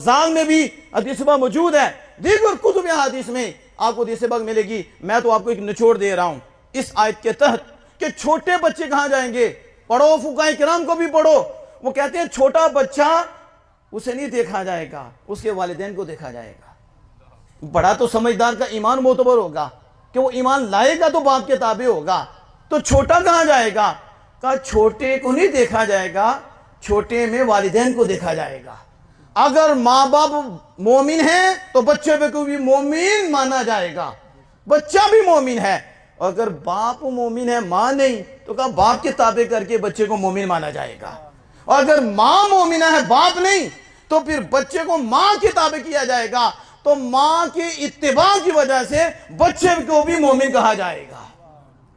जांग में भी हदीस मौजूद है, दीगर कुतुब हदीस में आपको हदीस मिलेगी। मैं तो आपको एक निचोड़ दे रहा हूँ इस आयत के तहत कि छोटे बच्चे कहाँ जाएंगे। पढ़ो, फुकाए किराम को भी पढ़ो। वो कहते हैं छोटा बच्चा उसे नहीं देखा जाएगा, उसके वालिदैन को देखा जाएगा। बड़ा तो समझदार का ईमान मोतबर होगा कि वो ईमान लाएगा तो बाप के ताबे होगा। तो छोटा कहाँ जाएगा? कहा छोटे को नहीं देखा जाएगा, छोटे में वालिदैन को देखा जाएगा। अगर माँ बाप मोमिन हैं तो बच्चे को भी मोमिन माना जाएगा, बच्चा भी मोमिन है। अगर बाप मोमिन है माँ नहीं तो कहा बाप के ताबे करके बच्चे को मोमिन माना जाएगा। और अगर माँ मोमिना है बाप नहीं तो फिर बच्चे को माँ के ताबे किया जाएगा। तो माँ के इत्तिबा की वजह से बच्चे को भी मोमिन कहा जाएगा।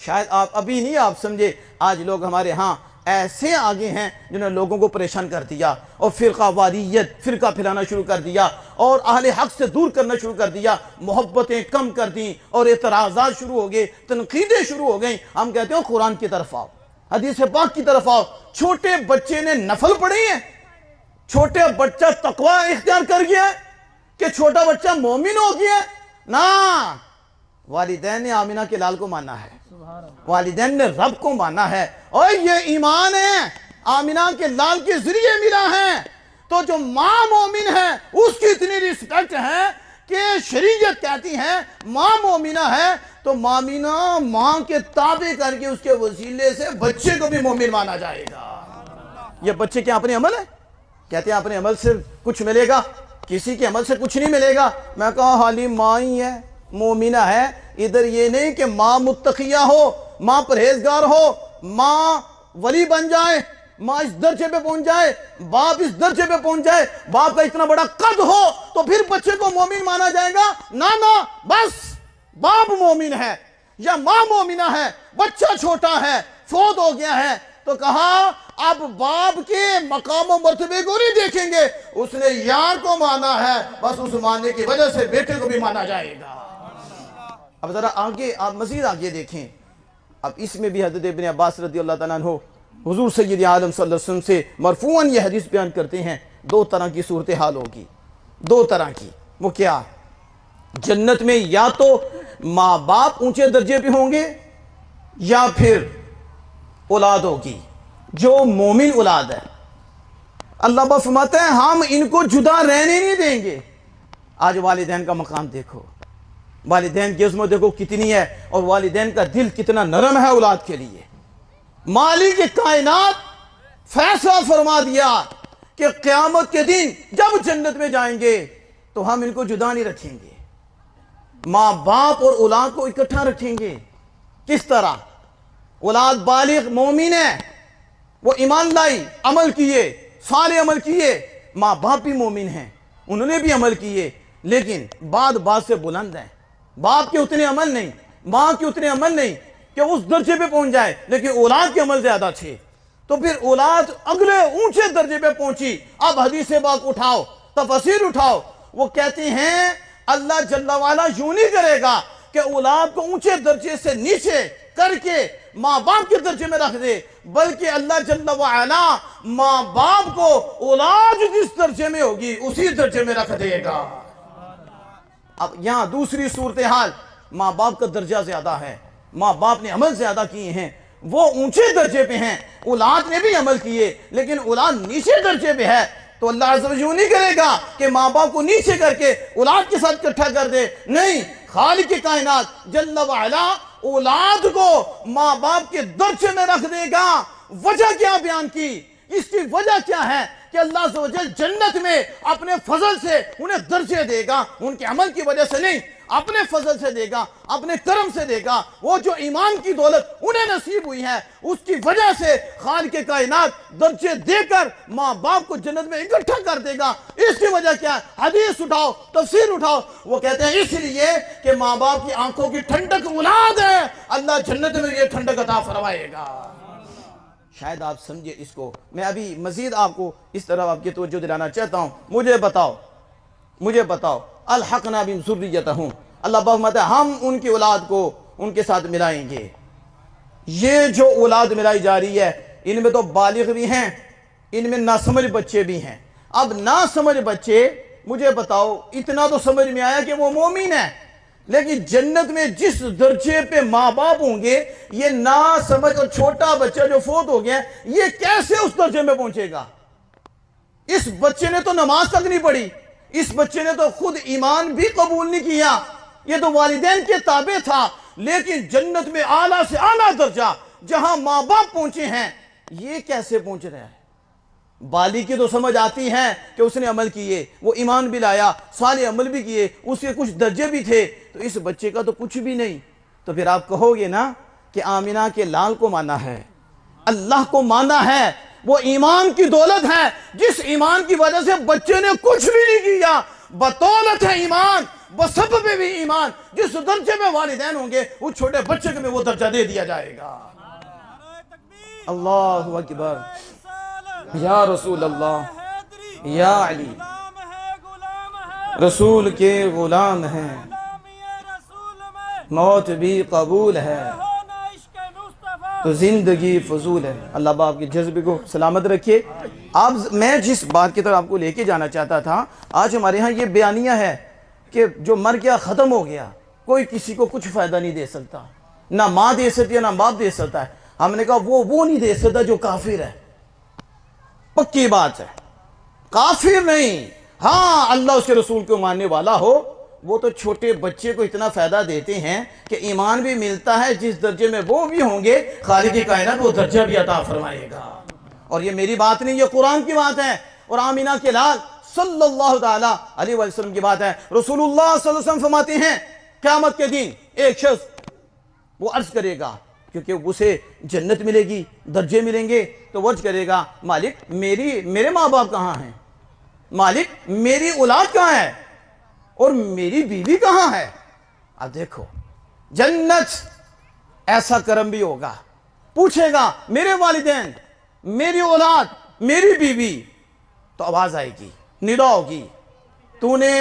शायद आप अभी नहीं आप समझे, आज लोग हमारे यहाँ ऐसे आगे हैं जिन्होंने लोगों को परेशान कर दिया और फिरका वारियत, फिरका फैलाना शुरू कर दिया और अहले हक से दूर करना शुरू कर दिया, मोहब्बतें कम कर दी और एतराज़ात शुरू हो गए, तनकीदें शुरू हो गई। हम कहते हैं कुरान की तरफ आओ, हदीस पाक की तरफ आओ। छोटे बच्चे ने नफल पढ़ी है, छोटे बच्चा तकवा इख्तियार कर गया है कि छोटा बच्चा मोमिन हो गया ना। वालिदैन ने आमिना के लाल को माना है, वालिदैन ने रब को माना है और ये ईमान है आमिना के लाल के जरिए मिला है। तो जो माँ मोमिन है उसकी इतनी रिस्पेक्ट है कि शरीयत कहती है माँ मोमिना है तो मामिना माँ के ताबे करके उसके वसीले से बच्चे को भी मोमिन माना जाएगा। ये बच्चे क्या अपने अमल है? कहते हैं अपने अमल से कुछ मिलेगा, किसी के अमल से कुछ नहीं मिलेगा। मैं कहा हाली माँ ही है, मोमिना है। इधर ये नहीं कि माँ मुत्तकिया हो, माँ परहेजगार हो, माँ वली बन जाए, माँ इस दर्जे पे पहुंच जाए, बाप इस दर्जे पे पहुंच जाए, बाप का इतना बड़ा कद हो तो फिर बच्चे को मोमिन माना जाएगा। ना ना, बस बाप मोमिन है या माँ मोमिना है, बच्चा छोटा है, फौत हो गया है तो कहा अब बाप के मकाम और मर्तबे को नहीं देखेंगे, उसने यार को माना है, बस उस मानने की वजह से बेटे को भी माना जाएगा। अब जरा आगे आप मजीद आगे देखें। अब इसमें भी हज़रत इब्न अब्बास रज़ी अल्लाह तआला अन्हु हुज़ूर सय्यद आलम सल्लल्लाहु अलैहि वसल्लम से मरफूअन ये हदीस बयान करते हैं। दो तरह की सूरत हाल होगी, दो तरह की। वो क्या? जन्नत में या तो माँ बाप ऊंचे दर्जे पे होंगे या फिर औलाद होगी जो मोमिन औलाद है। अल्लाह बा फरमाता है हम इनको जुदा रहने नहीं देंगे। आज वालिदैन का मकाम देखो, वालिदैन की अज़मत देखो कितनी है और वालिदैन का दिल कितना नरम है औलाद के लिए। मालिक कायनात फैसला फरमा दिया कि क़यामत के दिन जब जन्नत में जाएंगे तो हम इनको जुदा नहीं रखेंगे, माँ बाप और औलाद को इकट्ठा रखेंगे। किस तरह? औलाद बालिग मोमिन है, वो ईमान लाई, अमल किए, सारे अमल किए, माँ बाप भी मोमिन हैं, उन्होंने भी अमल किए, लेकिन बात से बुलंद है। बाप के उतने अमल नहीं, माँ के उतने अमल नहीं कि उस दर्जे पे पहुंच जाए, लेकिन औलाद के अमल ज्यादा थे। तो फिर औलाद अगले ऊंचे दर्जे पे पहुंची। अब हदीस पाक उठाओ, तफसीर उठाओ। वो कहते हैं अल्लाह जल्ला वाला यूं नहीं करेगा कि औलाद को ऊंचे दर्जे से नीचे करके माँ बाप के दर्जे में रख दे, बल्कि अल्लाह जल्ला वाला माँ बाप को औलाद जिस दर्जे में होगी उसी दर्जे में रख देगा। अब यहां दूसरी सूरत हाल, माँ बाप का दर्जा ज्यादा है, माँ बाप ने अमल ज्यादा किए हैं, वो ऊंचे दर्जे पे हैं, औलाद ने भी अमल किए लेकिन औलाद नीचे दर्जे पे है। तो अल्लाह अज़्ज़ व जल्ल नहीं करेगा कि माँ बाप को नीचे करके औलाद के साथ इकट्ठा कर दे, नहीं, खालिक कायनात जल्ला वाला औलाद को माँ बाप के दर्जे में रख देगा। वजह क्या बयान की? इसकी वजह क्या है कि अल्लाह अज़्ज़ व जल्ल जन्नत में अपने फजल से उन्हें दर्जे देगा, उनके अमल की वजह से नहीं, अपने फजल से देगा, अपने करम से देगा। वो जो ईमान की दौलत उन्हें नसीब हुई है उसकी वजह से खालिक कायनात दर्जे देकर माँ बाप को जन्नत में इकट्ठा कर देगा। इसकी वजह क्या है? हदीस उठाओ, तफसीर उठाओ। वो कहते हैं इसलिए कि माँ बाप की आंखों की ठंडक औलाद है, अल्लाह जन्नत में ये ठंडक अता फरमाएगा। शायद आप समझे इसको। मैं अभी मजीद आपको इस तरह आपकी तवज्जो दिलाना चाहता हूँ। मुझे बताओ अलहक़ना बिहिम ज़ुर्रियतहुम, अल्लाह फरमाता है हम उनकी औलाद को उनके साथ मिलाएंगे। ये जो औलाद मिलाई जा रही है इनमें तो बालिग भी हैं, इनमें नासमझ बच्चे भी हैं। अब नासमझ बच्चे مجھے بتاؤ اتنا تو سمجھ میں آیا کہ وہ مومن ہے، لیکن جنت میں جس درجے پہ ماں باپ ہوں گے، یہ نا سمجھ اور چھوٹا بچہ جو فوت ہو گیا یہ کیسے اس درجے میں پہنچے گا؟ اس بچے نے تو نماز تک نہیں پڑھی، اس بچے نے تو خود ایمان بھی قبول نہیں کیا، یہ تو والدین کے تابع تھا، لیکن جنت میں اعلیٰ سے اعلیٰ درجہ جہاں ماں باپ پہنچے ہیں، یہ کیسے پہنچ رہا ہے؟ بالی کی تو سمجھ آتی ہے کہ اس نے عمل کیے، وہ ایمان بھی لایا، صالح عمل بھی کیے، اس کے کچھ درجے بھی تھے، تو اس بچے کا تو کچھ بھی نہیں۔ تو پھر آپ کہو گے نا کہ آمینہ کے لال کو مانا ہے، اللہ کو مانا ہے، وہ ایمان کی دولت ہے، جس ایمان کی وجہ سے بچے نے کچھ بھی نہیں کیا، بدولت ہے ایمان، بسبب بھی ایمان، جس درجے میں والدین ہوں گے وہ چھوٹے بچے کو میں وہ درجہ دے دیا جائے گا۔ اللہ اکبر، یا رسول اللہ، یا علی، رسول کے غلام ہیں، موت بھی قبول ہے تو زندگی فضول ہے۔ اللہ باپ کے جذبے کو سلامت رکھے۔ میں جس بات کی طرف آپ کو لے کے جانا چاہتا تھا، آج ہمارے ہاں یہ بیانیہ ہے کہ جو مر گیا ختم ہو گیا، کوئی کسی کو کچھ فائدہ نہیں دے سکتا، نہ ماں دے سکتی ہے نہ باپ دے سکتا ہے۔ ہم نے کہا وہ نہیں دے سکتا جو کافر ہے، پکی بات ہے، کافر نہیں، ہاں اللہ اس کے رسول کو ماننے والا ہو، وہ تو چھوٹے بچے کو اتنا فائدہ دیتے ہیں کہ ایمان بھی ملتا ہے، جس درجے میں وہ بھی ہوں گے خالق کائنات وہ درجہ بھی عطا فرمائے گا۔ اور یہ میری بات نہیں، یہ قرآن کی بات ہے، اور آمینہ کے لال صلی اللہ تعالیٰ علیہ وسلم کی بات ہے۔ رسول اللہ صلی اللہ علیہ وسلم فرماتے ہیں قیامت کے دن ایک شخص وہ عرض کرے گا، کیونکہ اسے جنت ملے گی، درجے ملیں گے، تو وہ عرض کرے گا مالک میرے ماں باپ کہاں ہیں؟ مالک میری اولاد کہاں ہے؟ اور میری بیوی کہاں ہے؟ اب دیکھو جنت ایسا کرم بھی ہوگا، پوچھے گا میرے والدین، میری اولاد، میری بیوی، تو آواز آئے گی، ندا ہوگی، تو نے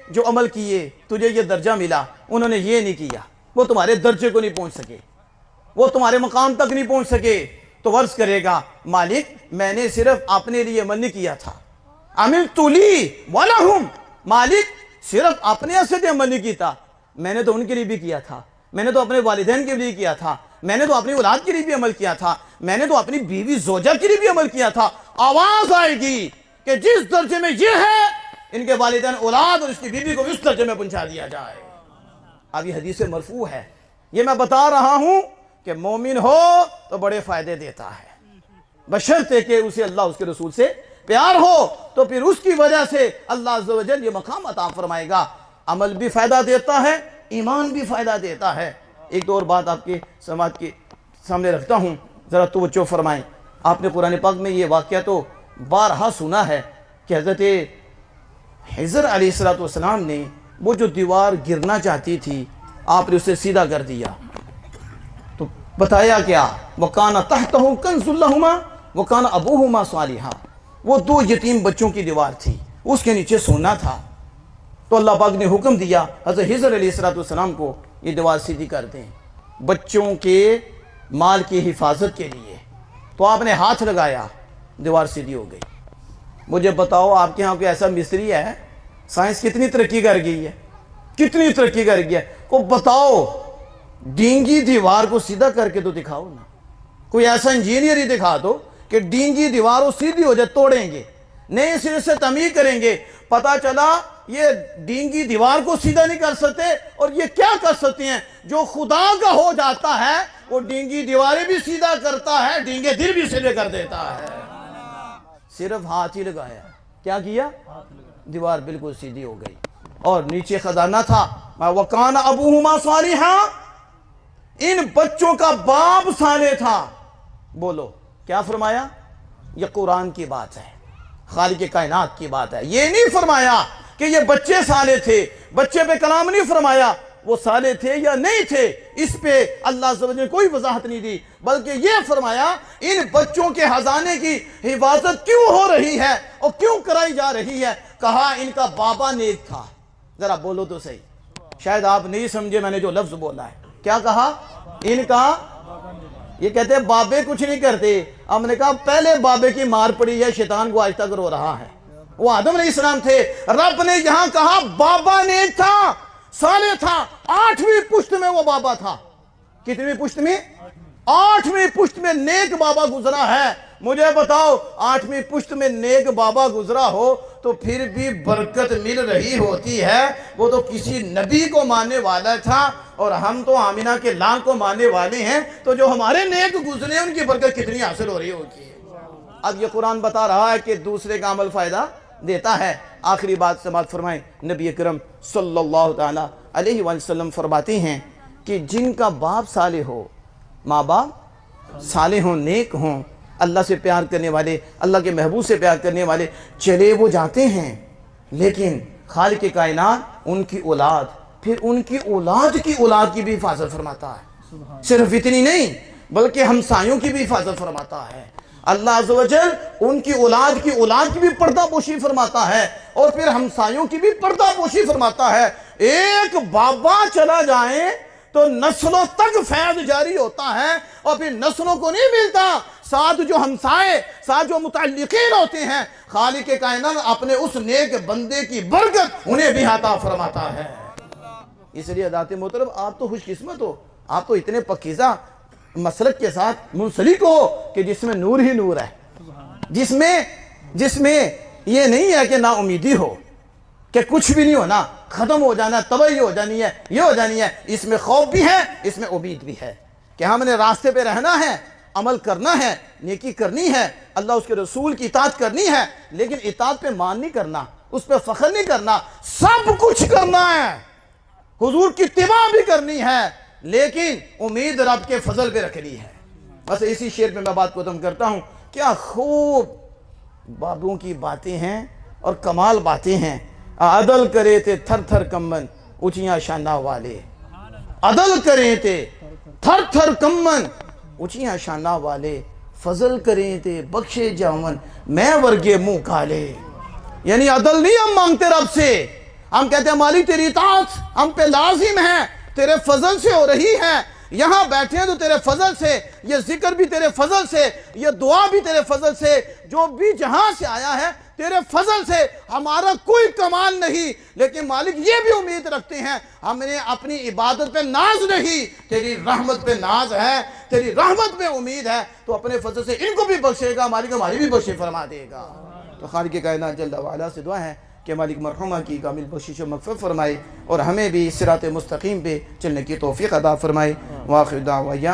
جو عمل کیے تجھے یہ درجہ ملا، انہوں نے یہ نہیں کیا، وہ تمہارے درجے کو نہیں پہنچ سکے، وہ تمہارے مقام تک نہیں پہنچ سکے، تو عرض کرے گا مالک میں نے صرف اپنے لیے عمل نہیں کیا تھا، عملت لی ولہم، مالک صرف اپنے سے عمل نہیں کیا، میں نے تو ان کے لیے بھی کیا تھا، میں نے تو اپنے والدین کے لیے کیا تھا، میں نے تو اپنی اولاد کے لیے بھی عمل کیا تھا، میں نے تو اپنی بیوی زوجہ کے لیے بھی عمل کیا تھا۔ آواز آئے گی کہ جس درجے میں یہ ہے ان کے والدین، اولاد اور اس کی بیوی کو اس درجے میں پہنچا دیا جائے۔ اب یہ حدیث مرفوع ہے، یہ میں بتا رہا ہوں کہ مومن ہو تو بڑے فائدے دیتا ہے، بشرطے کہ اسے اللہ اس کے رسول سے پیار ہو، تو پھر اس کی وجہ سے اللہ عز و جل یہ مقام عطا فرمائے گا۔ عمل بھی فائدہ دیتا ہے، ایمان بھی فائدہ دیتا ہے۔ ایک دو اور بات آپ کے سماعت کے سامنے رکھتا ہوں، ذرا توجہ فرمائیں۔ آپ نے قرآن پاک میں یہ واقعہ تو بارہا سنا ہے کہ حضرت خضر علیہ السلام نے وہ جو دیوار گرنا چاہتی تھی، آپ نے اسے سیدھا کر دیا، تو بتایا کیا؟ وَكَانَ تَحْتَهُ كَنْزٌ لَهُمَا وَكَانَ أَبُوهُمَا صَالِحًا، وہ دو یتیم بچوں کی دیوار تھی، اس کے نیچے سونا تھا، تو اللہ پاک نے حکم دیا حضرت خضر علیہ السلام کو یہ دیوار سیدھی کر دیں بچوں کے مال کی حفاظت کے لیے۔ تو آپ نے ہاتھ لگایا، دیوار سیدھی ہو گئی۔ مجھے بتاؤ آپ کے ہاں کوئی ایسا مستری ہے؟ سائنس کتنی ترقی کر گئی ہے، کتنی ترقی کر گئی ہے، کو بتاؤ ڈینگی دیوار کو سیدھا کر کے تو دکھاؤ نا، کوئی ایسا انجینئر ہی دکھا دو کہ ڈینگی دیواروں سیدھی ہو جائے، توڑیں گے، نئے سرے سے تعمیر کریں گے، پتا چلا یہ ڈینگی دیوار کو سیدھا نہیں کر سکتے، اور یہ کیا کر سکتے ہیں؟ جو خدا کا ہو جاتا ہے وہ ڈینگی دیواریں بھی سیدھا کرتا ہے، ڈینگے دل بھی سیدھے کر دیتا ہے۔ صرف ہاتھ ہی لگایا، کیا کیا؟ دیوار بالکل سیدھی ہو گئی، اور نیچے خزانہ تھا، وَكَانَ أَبُوهُمَا صَالِحًا، ان بچوں کا باپ صالح تھا۔ بولو کیا فرمایا؟ یہ قرآن کی بات ہے، خالق کائنات کی بات ہے۔ یہ نہیں فرمایا کہ یہ بچے صالح تھے، بچے پہ کلام نہیں فرمایا وہ صالح تھے یا نہیں تھے، اس پہ اللہ عز و جل نے کوئی وضاحت نہیں دی، بلکہ یہ فرمایا ان بچوں کے خزانے کی حفاظت کیوں ہو رہی ہے اور کیوں کرائی جا رہی ہے؟ کہا ان کا بابا نیک تھا۔ ذرا بولو تو صحیح، شاید آپ نہیں سمجھے میں نے جو لفظ بولا ہے، کیا کہا؟ ان کا، یہ کہتے ہیں بابے کچھ نہیں کرتے، ہم نے کہا پہلے بابے کی مار پڑی ہے، شیطان کو آج تک رو رہا ہے، वो आदम अलैहिस्सलाम थे। रब ने यहां कहा बाबा नेक था, साले था, 8वीं पुश्त में वो बाबा था। कितनी पुश्त में? 8वीं पुश्त में नेक बाबा गुजरा है। मुझे बताओ 8वीं पुश्त में नेक बाबा गुजरा हो तो फिर भी बरकत मिल रही होती है। वो तो किसी नबी को मानने वाला था और हम तो आमिना के लाल को मानने वाले हैं, तो जो हमारे नेक गुजरे उनकी बरकत कितनी हासिल हो रही होती है। अब ये कुरान बता रहा है कि दूसरे का अमल फायदा देता है। आखिरी बात समाप्त फरमाएं, नबी अकरम सल्लल्लाहु ताला अलैहि वसल्लम फरमाते हैं कि जिनका बाप साले हो, माँ बाप साले हों, नेक हों, अल्लाह से प्यार करने वाले, अल्लाह के महबूब से प्यार करने वाले, चले वो जाते हैं लेकिन खालिक कायनात उनकी औलाद, फिर उनकी औलाद की भी हिफाजत फरमाता है। सिर्फ इतनी नहीं बल्कि हमसायों की भी हिफाजत फरमाता है। अल्लाह अज़्ज़ व जल उनकी औलाद की भी पर्दापोशी फरमाता है और फिर हमसायों की भी पर्दापोशी फरमाता है। एक बाबा चला जाए तो नस्लों तक फैज़ जारी होता है और फिर नस्लों को नहीं मिलता, साथ जो हमसाए, साथ जो मुतअल्लिक़ीन होते हैं, खालिक कायनात अपने उस नेक बंदे की बरकत उन्हें भी अता फरमाता है। इसलिए दाते मोहतरम आप तो खुशकिस्मत हो, आप तो इतने पकीज़ा मसलक के साथ मुंसलिक हो कि जिसमें नूर ही नूर है, जिसमें ये नहीं है कि ना उम्मीदी हो कि कुछ भी नहीं होना, खत्म हो जाना, तबाही हो जानी है, ये हो जानी है। इसमें खौफ भी है, इसमें उम्मीद भी है कि हमने रास्ते पे रहना है, अमल करना है, नेकी करनी है, अल्लाह उसके रसूल की इताअत करनी है, लेकिन इताअत पे मान नहीं करना, उस पर फख्र नहीं करना, सब कुछ करना है, हुजूर की इत्तिबा भी करनी है, लेकिन उम्मीद रब के फजल पे रखनी है। बस इसी शेर पे मैं बात को खत्म करता हूँ। क्या खूब बाबुओं की बातें हैं और कमाल बातें हैं। अदल करे थे थर थर कम्मन ऊंचियां शाना वाले, अदल करे थे थर थर कम्मन ऊंचियां शाना वाले, फजल करे थे बख्शे जावन मैं वर्गे मुंह काले। यानी अदल नहीं हम मांगते रब से, हम कहते हैं मालिक तेरी इताअत हम पे लाजिम है, तेरे फजल से हो रही है, यहाँ बैठे हैं तो तेरे फजल से, ये जिक्र भी तेरे फजल से, ये दुआ भी तेरे फजल से, जो भी जहां से आया है तेरे फजल से, हमारा कोई कमाल नहीं, लेकिन मालिक ये भी उम्मीद रखते हैं हमने अपनी इबादत पे नाज नहीं, तेरी रहमत पे नाज है, तेरी रहमत पे उम्मीद है, तो अपने फजल से इनको भी बख्शेगा, मालिक हमारी भी बख्शे फरमा देगा। तो खालिक कायनात जल्ल वाला से दुआ है कि मालिक मरहुमा की कामिल बख्शिश व मग़फ़िरत फरमाए और हमें भी सिरात मुस्तकीम पे चलने की तौफ़ीक़ अता फरमाए। वाखिर दाअवाना